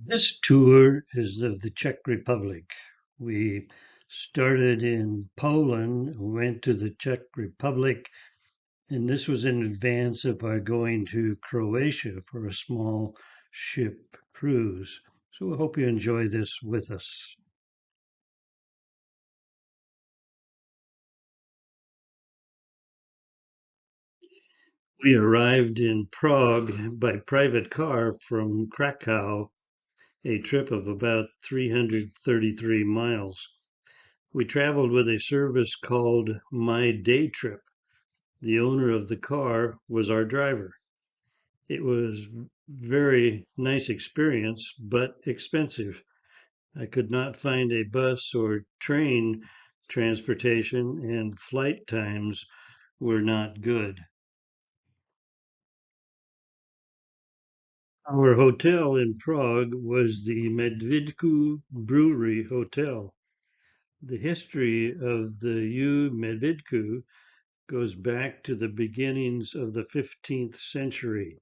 This tour is of the Czech Republic. We started in Poland, went to the Czech Republic, and this was in advance of our going to Croatia for a small ship cruise. So I hope you enjoy this with us. We arrived in Prague by private car from Krakow, a trip of about 333 miles. We traveled with a service called My Day Trip. The owner of the car was our driver. It was very nice experience, but expensive. I could not find a bus or train transportation, and flight times were not good. Our hotel in Prague was the Medvedku Brewery Hotel. The history of the U Medvedku goes back to the beginnings of the 15th century.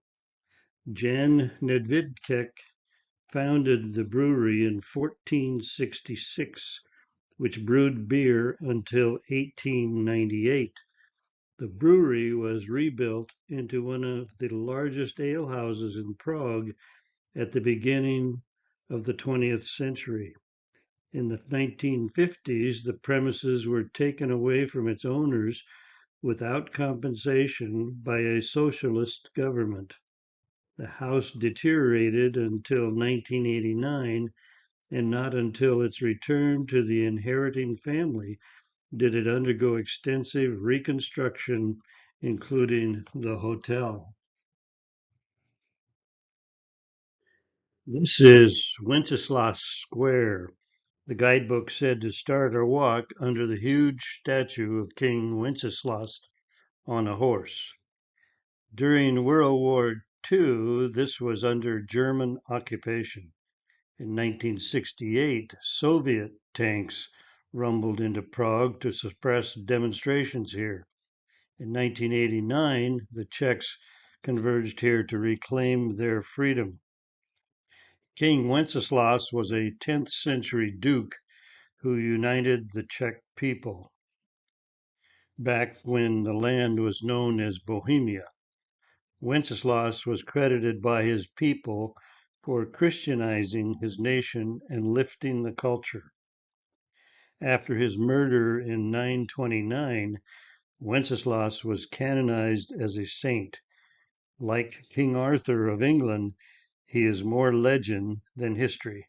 Jan Nedvědček founded the brewery in 1466, which brewed beer until 1898. The brewery was rebuilt into one of the largest alehouses in Prague at the beginning of the 20th century. In the 1950s, the premises were taken away from its owners without compensation by a socialist government. The house deteriorated until 1989, and not until its return to the inheriting family did it undergo extensive reconstruction, including the hotel. This is Wenceslas Square. The guidebook said to start our walk under the huge statue of King Wenceslas on a horse. During World War II, this was under German occupation. In 1968, Soviet tanks rumbled into Prague to suppress demonstrations here. In 1989, the Czechs converged here to reclaim their freedom. King Wenceslas was a 10th century duke who united the Czech people back when the land was known as Bohemia. Wenceslas was credited by his people for Christianizing his nation and lifting the culture. After his murder in 929, Wenceslas was canonized as a saint. Like King Arthur of England, he is more legend than history,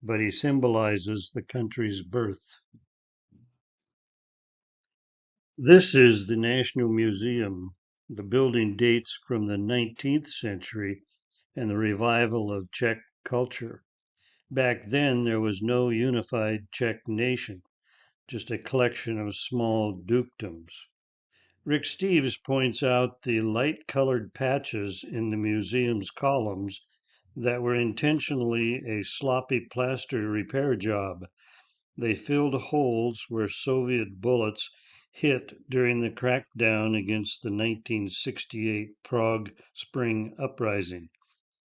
but he symbolizes the country's birth. This is the National Museum. The building dates from the 19th century and the revival of Czech culture. Back then, there was no unified Czech nation, just a collection of small dukedoms. Rick Steves points out the light colored patches in the museum's columns that were intentionally a sloppy plaster repair job. They filled holes where Soviet bullets hit during the crackdown against the 1968 Prague Spring Uprising.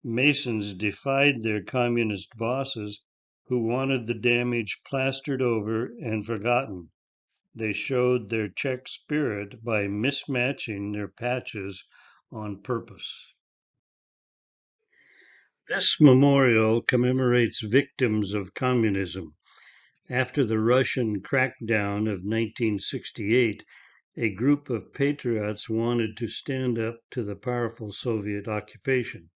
Masons defied their communist bosses who wanted the damage plastered over and forgotten. They showed their Czech spirit by mismatching their patches on purpose. This memorial commemorates victims of communism. After the Russian crackdown of 1968, a group of patriots wanted to stand up to the powerful Soviet occupation.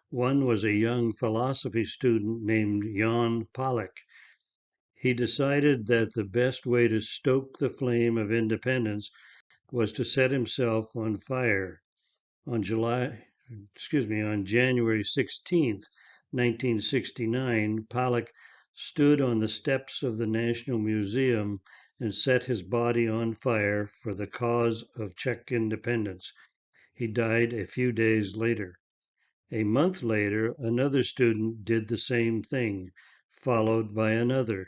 One was a young philosophy student named Jan Palach. He decided that the best way to stoke the flame of independence was to set himself on fire. On January 16th, 1969, Palach stood on the steps of the National Museum and set his body on fire for the cause of Czech independence. He died a few days later. A month later, another student did the same thing, followed by another.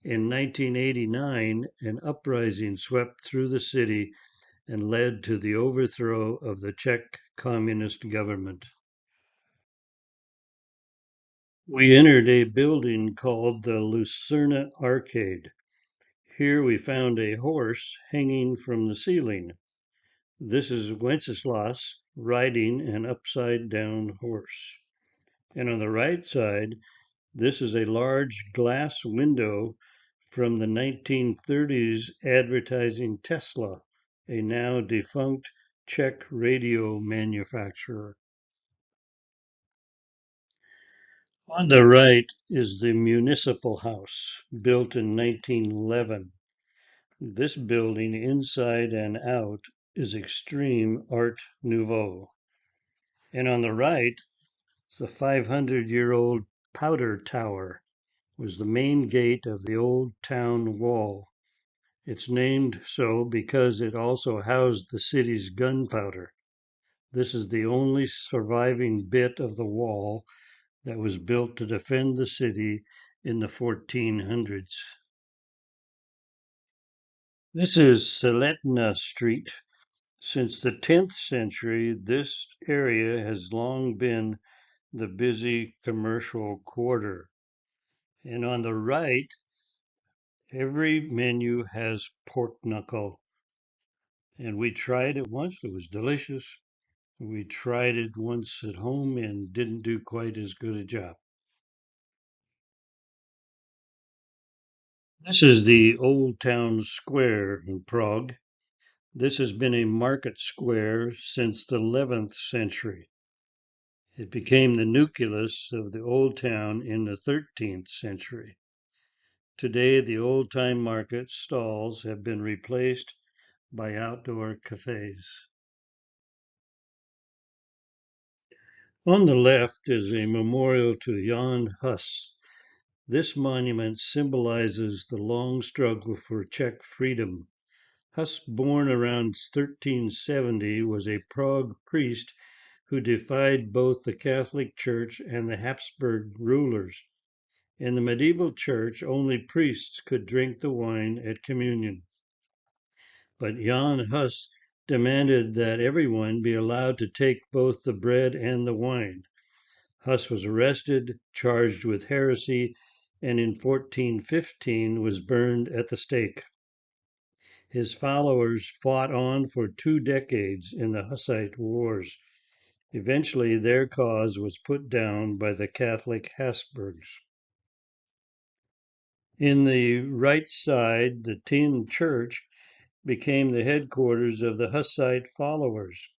In 1989, an uprising swept through the city and led to the overthrow of the Czech communist government. We entered a building called the Lucerna Arcade. Here we found a horse hanging from the ceiling. This is Wenceslas riding an upside down horse. And on the right side, this is a large glass window from the 1930s advertising Tesla, a now defunct Czech radio manufacturer. On the right is the Municipal House, built in 1911. This building, inside and out, is extreme Art Nouveau. And on the right, the 500-year-old Powder Tower was the main gate of the old town wall. It's named so because it also housed the city's gunpowder. This is the only surviving bit of the wall that was built to defend the city in the 1400s. This is Seletna Street. Since the 10th century, this area has long been the busy commercial quarter. And on the right, every menu has pork knuckle. And we tried it once, it was delicious. We tried it once at home and didn't do quite as good a job. This is the Old Town Square in Prague. This has been a market square since the 11th century. It became the nucleus of the old town in the 13th century. Today, the old-time market stalls have been replaced by outdoor cafes. On the left is a memorial to Jan Hus. This monument symbolizes the long struggle for Czech freedom. Hus, born around 1370, was a Prague priest who defied both the Catholic Church and the Habsburg rulers. In the medieval church, only priests could drink the wine at communion. But Jan Hus demanded that everyone be allowed to take both the bread and the wine. Hus was arrested, charged with heresy, and in 1415 was burned at the stake. His followers fought on for 2 decades in the Hussite Wars. Eventually, their cause was put down by the Catholic Habsburgs. In the right side, the tin church became the headquarters of the Hussite followers.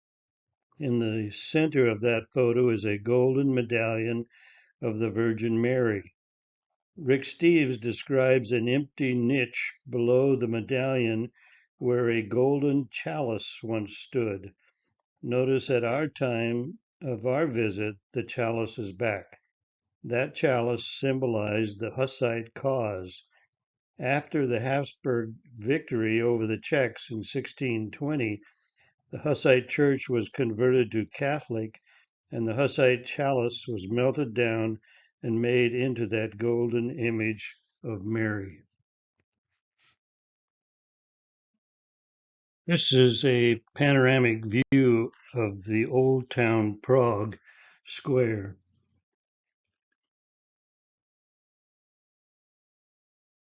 In the center of that photo is a golden medallion of the Virgin Mary. Rick Steves describes an empty niche below the medallion where a golden chalice once stood. Notice at our time of our visit, the chalice is back. That chalice symbolized the Hussite cause. After the Habsburg victory over the Czechs in 1620, the Hussite church was converted to Catholic, and the Hussite chalice was melted down and made into that golden image of Mary. This is a panoramic view of the Old Town Prague Square.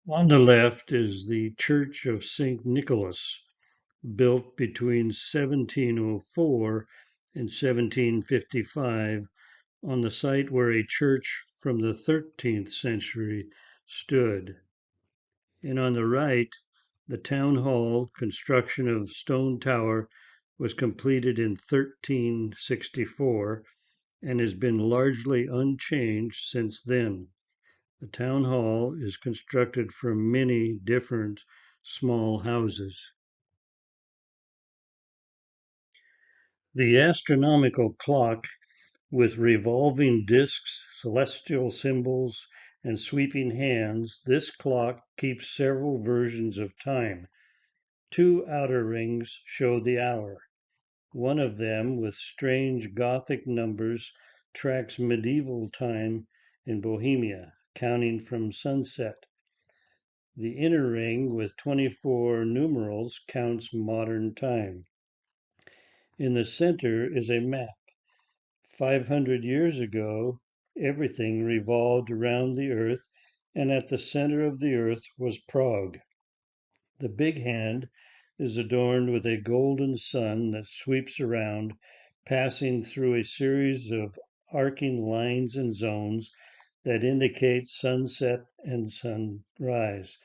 On the left is the Church of St. Nicholas, built between 1704 and 1755 on the site where a church from the 13th century stood. And on the right, the town hall construction of stone tower was completed in 1364 and has been largely unchanged since then. The town hall is constructed from many different small houses. The astronomical clock with revolving discs, celestial symbols, and sweeping hands, this clock keeps several versions of time. 2 outer rings show the hour. One of them, with strange Gothic numbers, tracks medieval time in Bohemia, counting from sunset. The inner ring, with 24 numerals, counts modern time. In the center is a map. 500 years ago, Everything revolved around the earth, and at the center of the earth was Prague. The big hand is adorned with a golden sun that sweeps around, passing through a series of arcing lines and zones that indicate sunset and sunrise.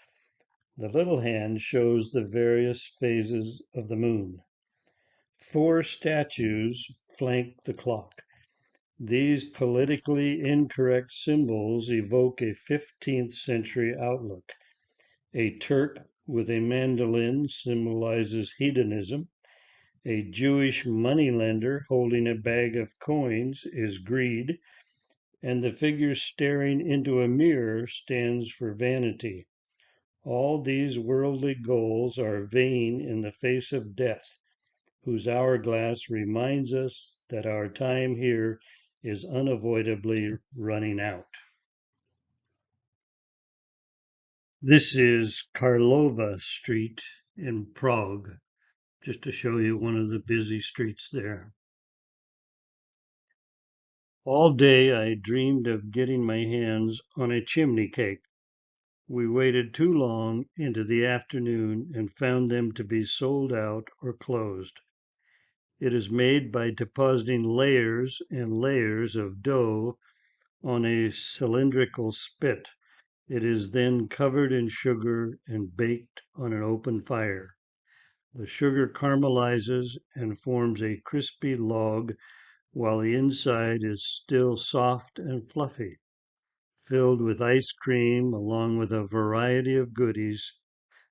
The little hand shows the various phases of the moon. 4 statues flank the clock. These politically incorrect symbols evoke a 15th century outlook. A Turk with a mandolin symbolizes hedonism. A Jewish moneylender holding a bag of coins is greed, and the figure staring into a mirror stands for vanity. All these worldly goals are vain in the face of death, whose hourglass reminds us that our time here is unavoidably running out. This is Karlova Street in Prague, just to show you one of the busy streets there. All day I dreamed of getting my hands on a chimney cake. We waited too long into the afternoon and found them to be sold out or closed. It is made by depositing layers and layers of dough on a cylindrical spit. It is then covered in sugar and baked on an open fire. The sugar caramelizes and forms a crispy log while the inside is still soft and fluffy, filled with ice cream along with a variety of goodies.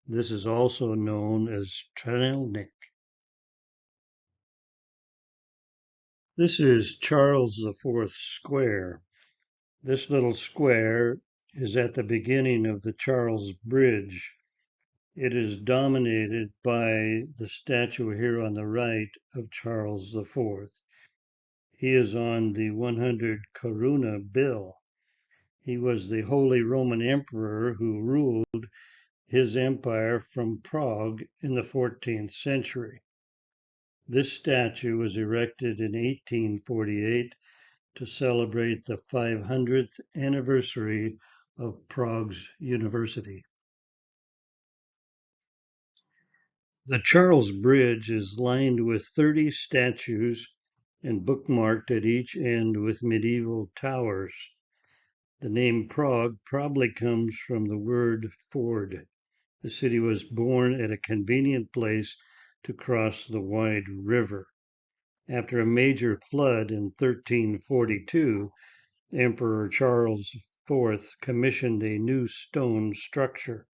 This is also known as Tranelnik. This is Charles IV Square. This little square is at the beginning of the Charles Bridge. It is dominated by the statue here on the right of Charles IV. He is on the 100 koruna bill. He was the Holy Roman Emperor who ruled his empire from Prague in the 14th century. This statue was erected in 1848 to celebrate the 500th anniversary of Prague's university. The Charles Bridge is lined with 30 statues and bookmarked at each end with medieval towers. The name Prague probably comes from the word ford. The city was born at a convenient place to cross the wide river. After a major flood in 1342, Emperor Charles IV commissioned a new stone structure.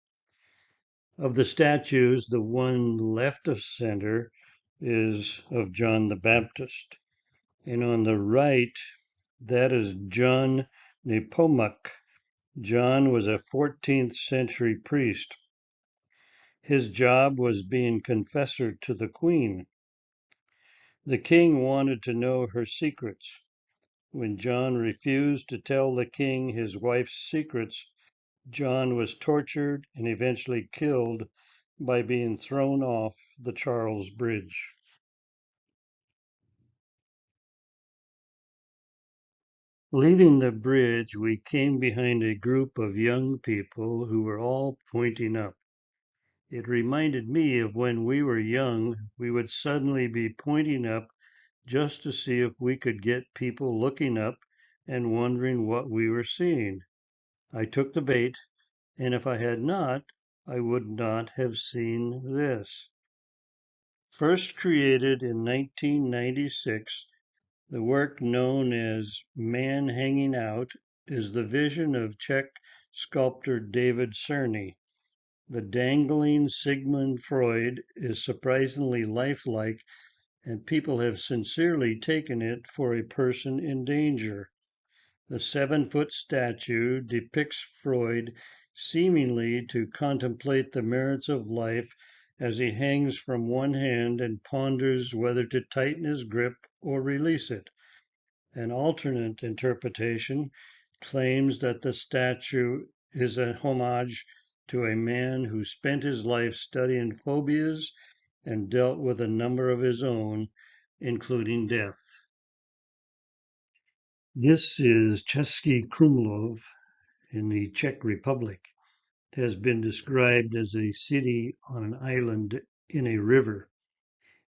Of the statues, the one left of center is of John the Baptist, and on the right, that is John Nepomuk. John was a 14th century priest. His job was being confessor to the queen. The king wanted to know her secrets. When John refused to tell the king his wife's secrets, John was tortured and eventually killed by being thrown off the Charles Bridge. Leaving the bridge, we came behind a group of young people who were all pointing up. It reminded me of when we were young, we would suddenly be pointing up just to see if we could get people looking up and wondering what we were seeing. I took the bait, and if I had not, I would not have seen this. First created in 1996, the work known as Man Hanging Out is the vision of Czech sculptor David Cerny. The dangling Sigmund Freud is surprisingly lifelike, and people have sincerely taken it for a person in danger. The 7-foot statue depicts Freud seemingly to contemplate the merits of life as he hangs from one hand and ponders whether to tighten his grip or release it. An alternate interpretation claims that the statue is a homage to a man who spent his life studying phobias and dealt with a number of his own, including death. This is Cesky Krumlov in the Czech Republic. It has been described as a city on an island in a river.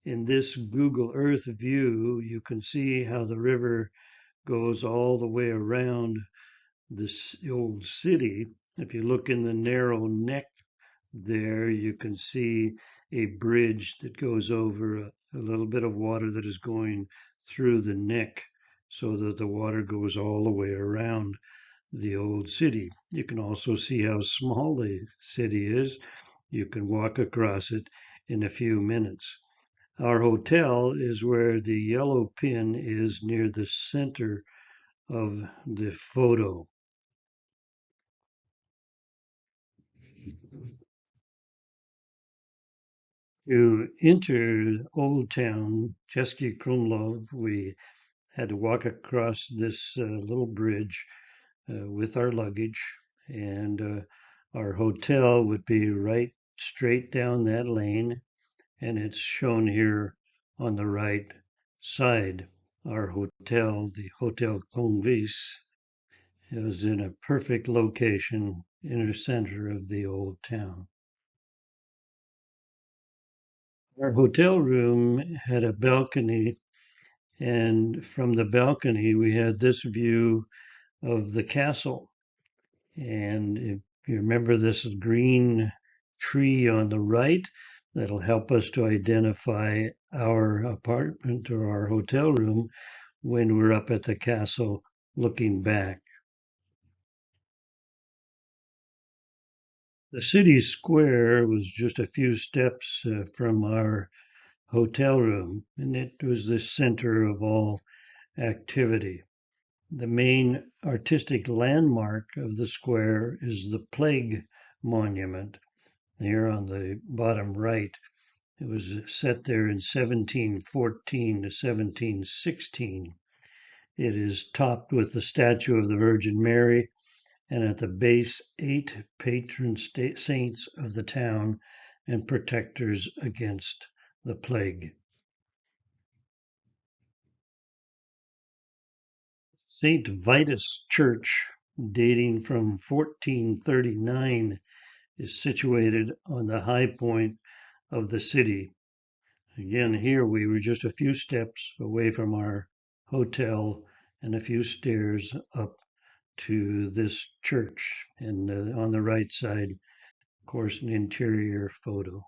In this Google Earth view, you can see how the river goes all the way around this old city. If you look in the narrow neck there, you can see a bridge that goes over a little bit of water that is going through the neck so that the water goes all the way around the old city. You can also see how small the city is. You can walk across it in a few minutes. Our hotel is where the yellow pin is near the center of the photo. To enter Old Town, Cesky Krumlov, we had to walk across this little bridge with our luggage, and our hotel would be right straight down that lane, and it's shown here on the right side. Our hotel, the Hotel Convis, is in a perfect location in the center of the old town. Our hotel room had a balcony, and from the balcony, we had this view of the castle. And if you remember this green tree on the right, that'll help us to identify our apartment or our hotel room when we're up at the castle looking back. The city square was just a few steps from our hotel room, and it was the center of all activity. The main artistic landmark of the square is the Plague Monument here on the bottom right. It was set there in 1714 to 1716. It is topped with the statue of the Virgin Mary, and at the base, 8 patron saints of the town and protectors against the plague. St. Vitus Church, dating from 1439, is situated on the high point of the city. Again, here we were just a few steps away from our hotel and a few stairs up to this church. And on the right side, of course, an interior photo.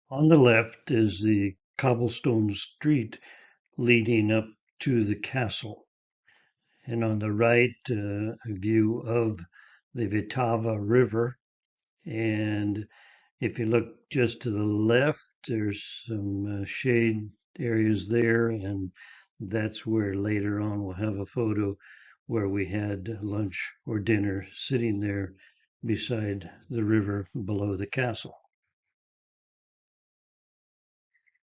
On the left is the cobblestone street leading up to the castle. And on the right, a view of the Vitava River. And if you look just to the left, there's some shade areas there, and that's where later on we'll have a photo where we had lunch or dinner sitting there beside the river below the castle.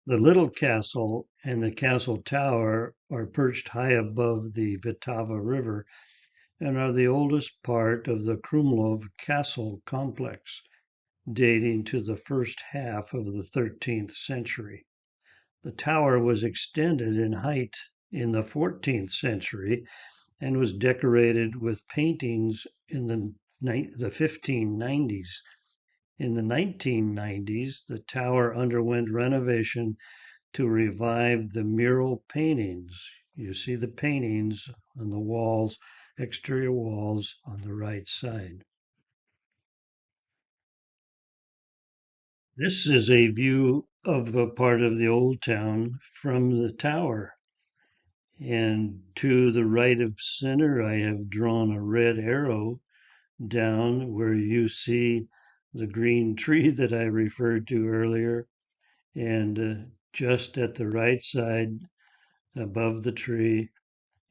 The little castle and the castle tower are perched high above the Vitava River and are the oldest part of the Krumlov castle complex, dating to the first half of the 13th century. The tower was extended in height in the 14th century and was decorated with paintings in the 1590s. In the 1990s, the tower underwent renovation to revive the mural paintings. You see the paintings on the walls, exterior walls on the right side. This is a view of a part of the old town from the tower. And to the right of center, I have drawn a red arrow down where you see the green tree that I referred to earlier. And just at the right side, above the tree,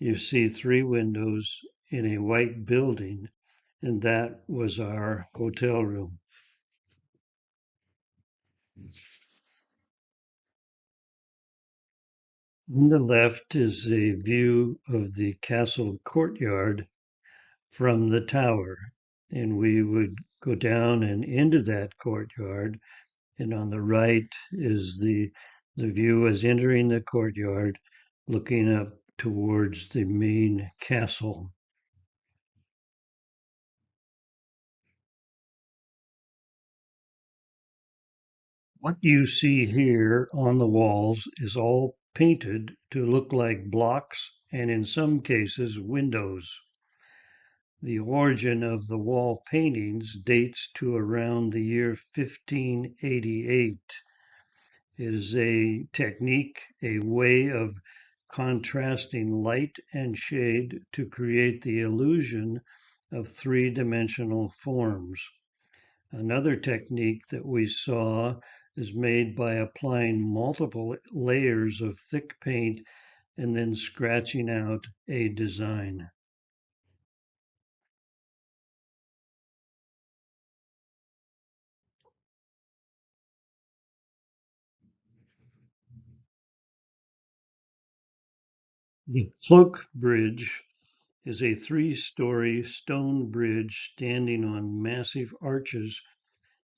you see 3 windows in a white building, and that was our hotel room. On the left is a view of the castle courtyard from the tower, and we would go down and into that courtyard. And on the right is the view as entering the courtyard looking up towards the main castle. What you see here on the walls is all painted to look like blocks and in some cases windows. The origin of the wall paintings dates to around the year 1588. It is a technique, a way of contrasting light and shade to create the illusion of three-dimensional forms. Another technique that we saw is made by applying multiple layers of thick paint and then scratching out a design. The Cloak Bridge is a three-story stone bridge standing on massive arches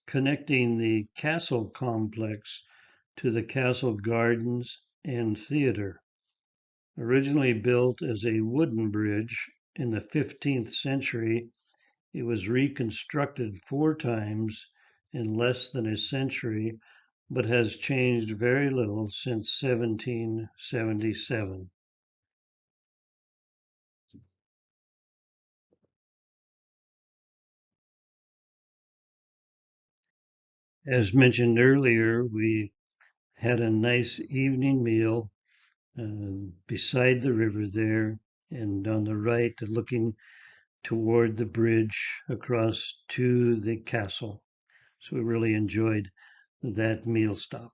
connecting the castle complex to the castle gardens and theater. Originally built as a wooden bridge in the 15th century, it was reconstructed 4 times in less than a century, but has changed very little since 1777. As mentioned earlier, we had a nice evening meal beside the river there, and on the right, looking toward the bridge across to the castle. So we really enjoyed that meal stop.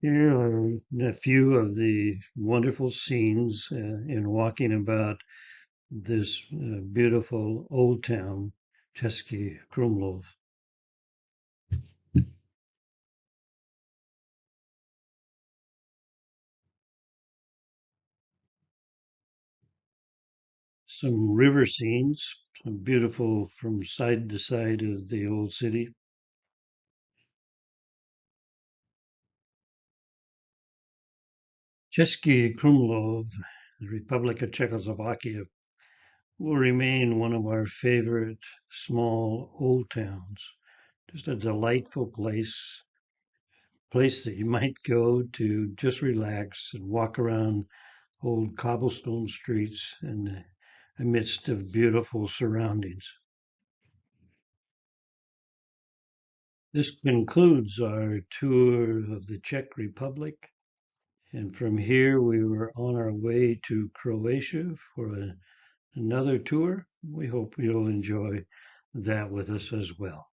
Here are a few of the wonderful scenes in walking about this beautiful old town, Cesky Krumlov. Some river scenes, some beautiful from side to side of the old city. Cesky Krumlov, the Republic of Czechoslovakia, will remain one of our favorite small old towns. Just a delightful place that you might go to just relax and walk around old cobblestone streets in the midst of beautiful surroundings. This concludes our tour of the Czech Republic. And from here, we were on our way to Croatia for another tour. We hope you'll enjoy that with us as well.